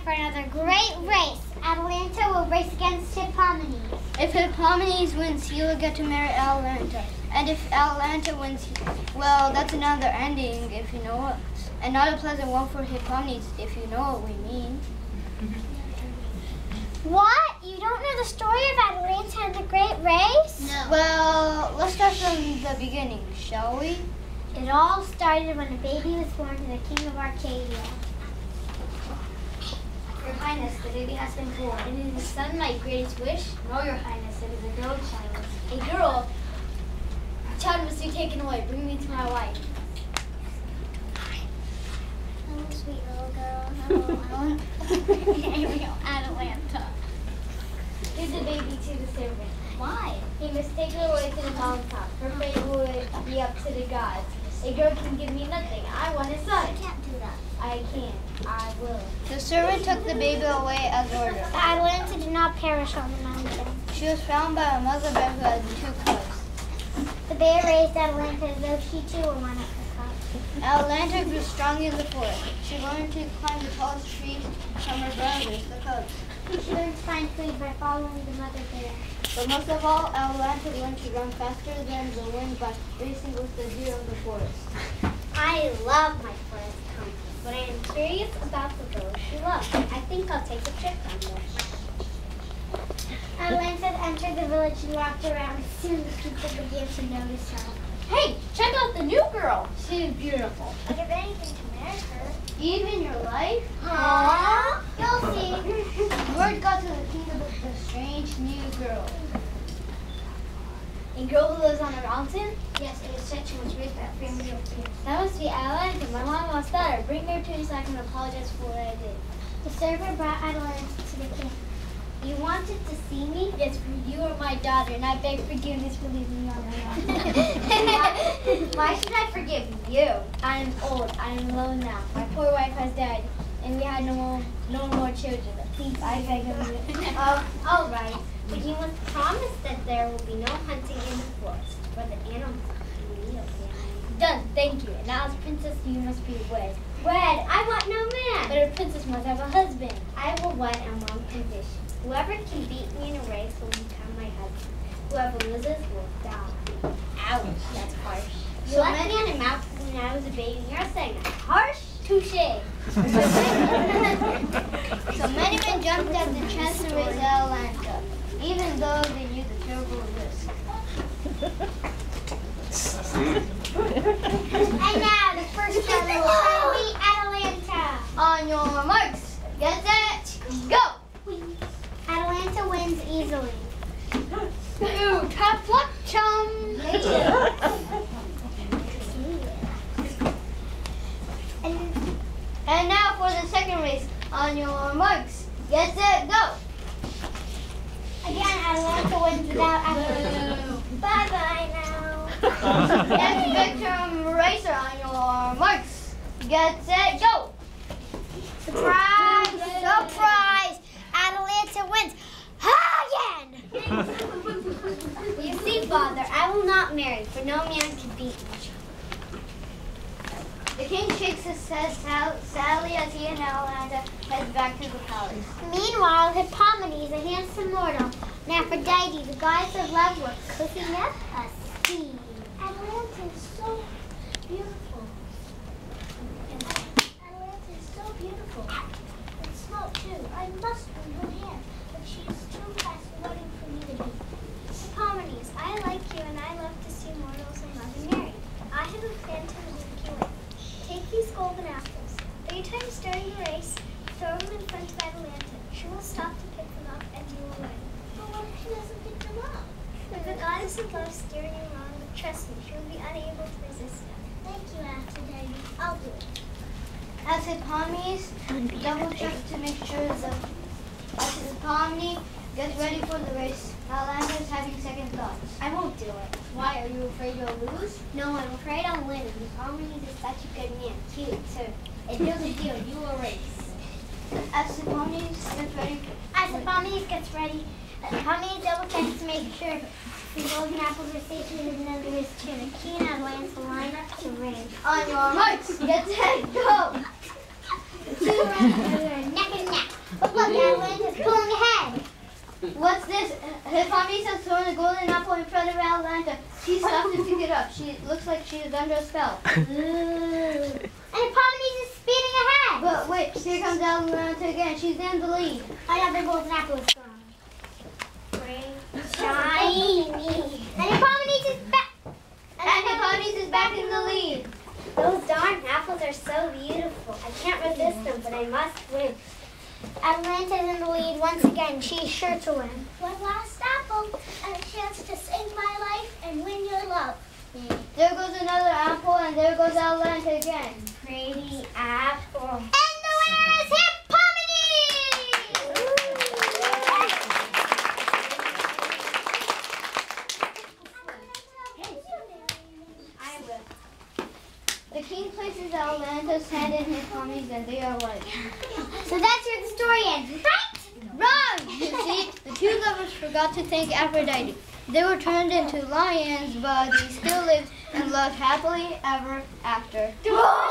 for another great race. Atalanta will race against Hippomenes. If Hippomenes wins, he will get to marry Atalanta. And if Atalanta wins, well, that's another ending, if you know it. And not a pleasant one for Hippomenes, if you know what we mean. What? You don't know the story of Atalanta and the great race? No. Well, let's start from the beginning, shall we? It all started when a baby was born to the king of Arcadia. Your Highness, the baby has been born. And is the son my greatest wish? No, Your Highness, it is a girl child. A girl? The child must be taken away. Bring me to my wife. Oh, sweet little girl. Oh, Atalanta. Give the baby to the servant. Why? He must take her away to the mountaintop. Her fate will be up to the gods. A girl can give me nothing. I want a son. You can't do that. I can. I will. The servant took the baby away as ordered. Atalanta did not perish on the mountain. She was found by a mother bear who had 2 cubs. The bear raised Atalanta as though she too were one of her cubs. Atalanta grew strong in the forest. She learned to climb the tallest trees from her brothers, the cubs. She learned to find food by following the mother bear. But most of all, Atalanta learned to run faster than the wind by racing with the deer of the forest. I love my forest company, but I am curious about the village she loves. I think I'll take a trip on this. Atalanta entered the village and walked around. Soon the people began to notice her. Hey, check out the new girl. She is beautiful. I'll give anything to marry her. Even your life? Aww, you'll see. Word got to the king about the strange new girl. A girl who lives on a mountain? Yes, it is such a much with that family of kids. That must be Atalanta. My mom lost her. Bring her to me so I can apologize for what I did. The servant brought Atalanta to the king. You wanted to see me? Yes, for you are my daughter, and I beg forgiveness for leaving you on my own. Why should I forgive you? I am old. I am alone now. My poor wife has died, and we had no more children. Please, I beg of you. All right. But you must promise that there will be no hunting in the forest, for the animals can eat us. Done. Thank you. And now, as princess, you must be wed. Wed? I want no man. But a princess must have a husband. I will wed on one condition. Whoever can beat me in a race will become my husband. Whoever loses will die. Ouch, that's harsh. You left me on a mountain when I was a baby. You're saying that's harsh? Touché. So many men jumped at the chance to raise Atalanta, even though they knew the terrible risk. And now the first runner will be Atalanta. On your marks, get set, go! Atalanta wins easily. Ooh, tough luck, chum! And now for the second race. On your marks, get set, go! Again, Atalanta wins without effort. Bye-bye now. Next victim racer. On your marks, get set, go! Surprise! Surprise! Atalanta wins again! You see, Father, I will not marry, for no man can beat me. The king shakes his head sadly as he and Atalanta head back to the palace. Meanwhile, Hippomenes, a handsome mortal, and Aphrodite, the goddess of love, were cooking up a scene. Atalanta is so beautiful. Atalanta is so beautiful. And smart too. I must win her hand, but she is too fast waiting for me to be. Hippomenes, I like you and I love to see mortals and love and married. I have a plan to make you win. Take these golden apples. 3 times during the race, throw them in front of Atalanta. She will stop to pick them up and you will win. But what if she doesn't pick them up? When the goddess of love steer you wrong, trust me, she will be unable to resist them. Thank you, Aphrodite. I'll do it. As Hippomenes double checks to make sure as Hippomenes gets ready for the race, Atalanta is having second thoughts. I won't do it. Why? Are you afraid you'll lose? No, I'm afraid I'll win. Hippomenes is such a good man. Cute, too. And here's the deal. You will race. As Hippomenes gets ready, Hippomenes double checks to make sure the golden apples are safely hidden under his tunic. He and Atalanta line up to race. on your marks, get set, go! The 2 runners are neck and neck. What's this? Hippomenes has thrown a golden apple in front of Atalanta. She stopped to pick it up. She looks like she is under a spell. And Hippomenes is speeding ahead. But wait, here comes Atalanta again. She's in the lead. I got the golden apple is gone. Shiny. And Hippomenes is back. And Hippomenes is back in the lead. Those darn apples are so beautiful. I can't resist them, but I must win. Atalanta's in the lead once again. She's sure to win. One last apple and a chance to save my life and win your love. There goes another apple, and there goes Atalanta again. Pretty apple. And the winner is Hippomenes! I will. The king places Atalanta's hand in Hippomenes, and they are one. So that's where the story ends, right? Wrong! You see, the two lovers forgot to thank Aphrodite. They were turned into lions, but they still lived and loved happily ever after. Whoa!